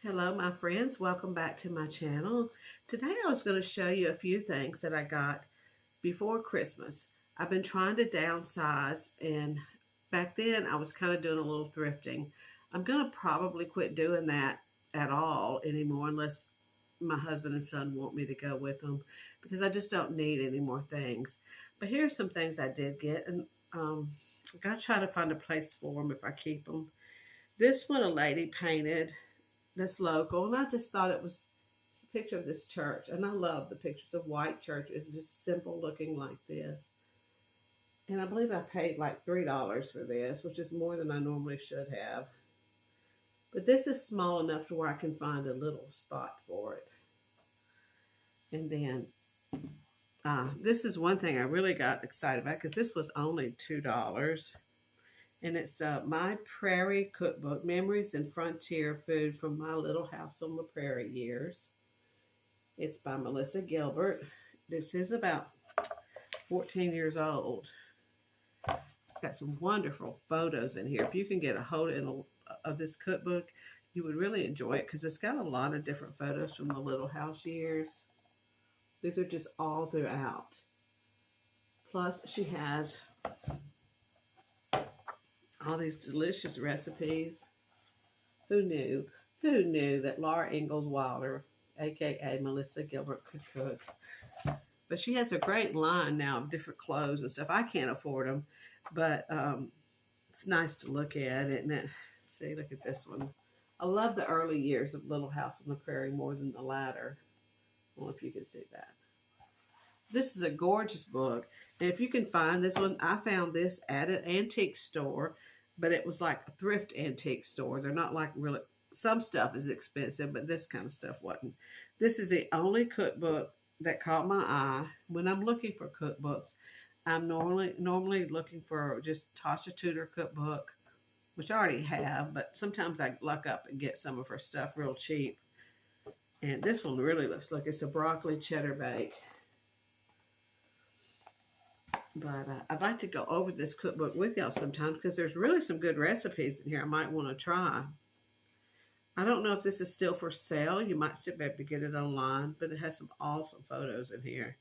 Hello, my friends. Welcome back to my channel. Today I was going to show you a few things that I got before Christmas. I've been trying to downsize, and back then I was kind of doing a little thrifting. I'm going to probably quit doing that at all anymore unless my husband and son want me to go with them because I just don't need any more things. But here's some things I did get, and I got to try to find a place for them if I keep them. This one a lady painted that's local, and I just thought it's a picture of this church, and I love the pictures of white churches, just simple looking like this. And I believe I paid like $3 for this, which is more than I normally should have. But this is small enough to where I can find a little spot for it. And then this is one thing I really got excited about because this was only $2. And it's the My Prairie Cookbook, Memories and Frontier Food from My Little House on the Prairie Years. It's by Melissa Gilbert. This is about 14 years old. It's got some wonderful photos in here. If you can get a hold of this cookbook, you would really enjoy it because it's got a lot of different photos from the Little House years. These are just all throughout. Plus, she has all these delicious recipes. Who knew? Who knew that Laura Ingalls Wilder, aka Melissa Gilbert, could cook? But she has a great line now of different clothes and stuff. I can't afford them, but it's nice to look at, isn't it? See, look at this one. I love the early years of Little House on the Prairie more than the latter. I don't know if you can see that. This is a gorgeous book. And if you can find this one, I found this at an antique store, but it was like a thrift antique store. They're not like really, some stuff is expensive, but this kind of stuff wasn't. This is the only cookbook that caught my eye. When I'm looking for cookbooks, I'm normally looking for just Tasha Tudor cookbook, which I already have, but sometimes I luck up and get some of her stuff real cheap. And this one really looks like it's a broccoli cheddar bake. But I'd like to go over this cookbook with y'all sometime because there's really some good recipes in here I might want to try. I don't know if this is still for sale. You might still be able to get it online, but it has some awesome photos in here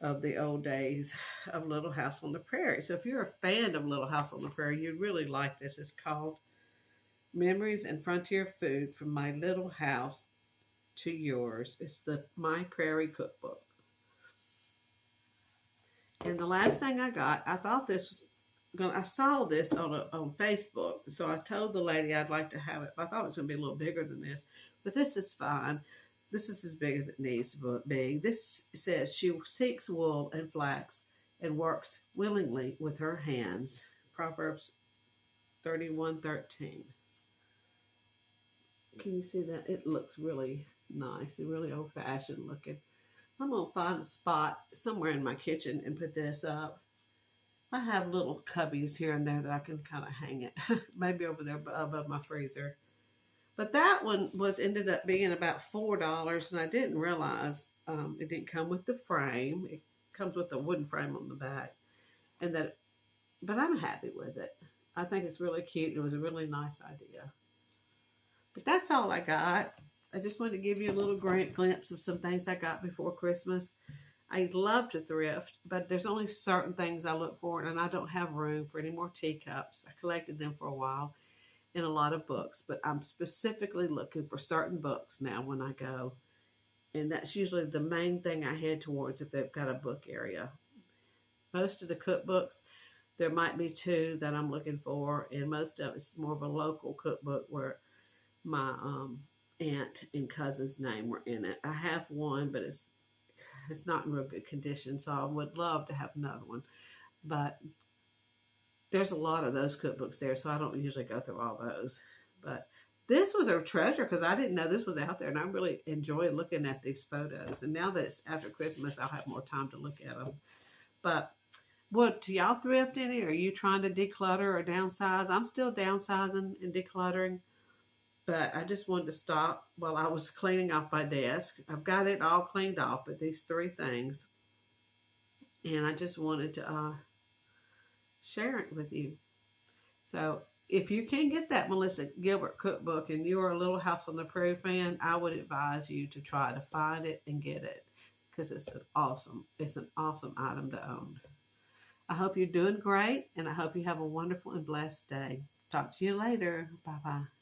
of the old days of Little House on the Prairie. So if you're a fan of Little House on the Prairie, you'd really like this. It's called Memories and Frontier Food from My Little House to Yours. It's the My Prairie Cookbook. And the last thing I got, I thought this was going. I saw this on Facebook, so I told the lady I'd like to have it. I thought it was going to be a little bigger than this, but this is fine. This is as big as it needs to be. This says she seeks wool and flax and works willingly with her hands. Proverbs 31:13. Can you see that? It looks really nice and really old-fashioned looking. I'm going to find a spot somewhere in my kitchen and put this up. I have little cubbies here and there that I can kind of hang it. Maybe over there above my freezer. But that one ended up being about $4, and I didn't realize it didn't come with the frame. It comes with a wooden frame on the back. But I'm happy with it. I think it's really cute. It was a really nice idea. But that's all I got. I just wanted to give you a little glimpse of some things I got before Christmas. I love to thrift, but there's only certain things I look for, and I don't have room for any more teacups. I collected them for a while and a lot of books, but I'm specifically looking for certain books now when I go, and that's usually the main thing I head towards if they've got a book area. Most of the cookbooks, there might be two that I'm looking for, and most of it's more of a local cookbook where my aunt and cousin's name were in it. I have one, but it's not in real good condition, so I would love to have another one. But there's a lot of those cookbooks there, so I don't usually go through all those. But this was a treasure because I didn't know this was out there, and I really enjoy looking at these photos. And now that it's after Christmas, I'll have more time to look at them. But what, do y'all thrift any? Are you trying to declutter or downsize? I'm still downsizing and decluttering. But I just wanted to stop while I was cleaning off my desk. I've got it all cleaned off, but these three things. And I just wanted to share it with you. So if you can get that Melissa Gilbert cookbook and you're a Little House on the Prairie fan, I would advise you to try to find it and get it because it's an awesome item to own. I hope you're doing great and I hope you have a wonderful and blessed day. Talk to you later. Bye bye.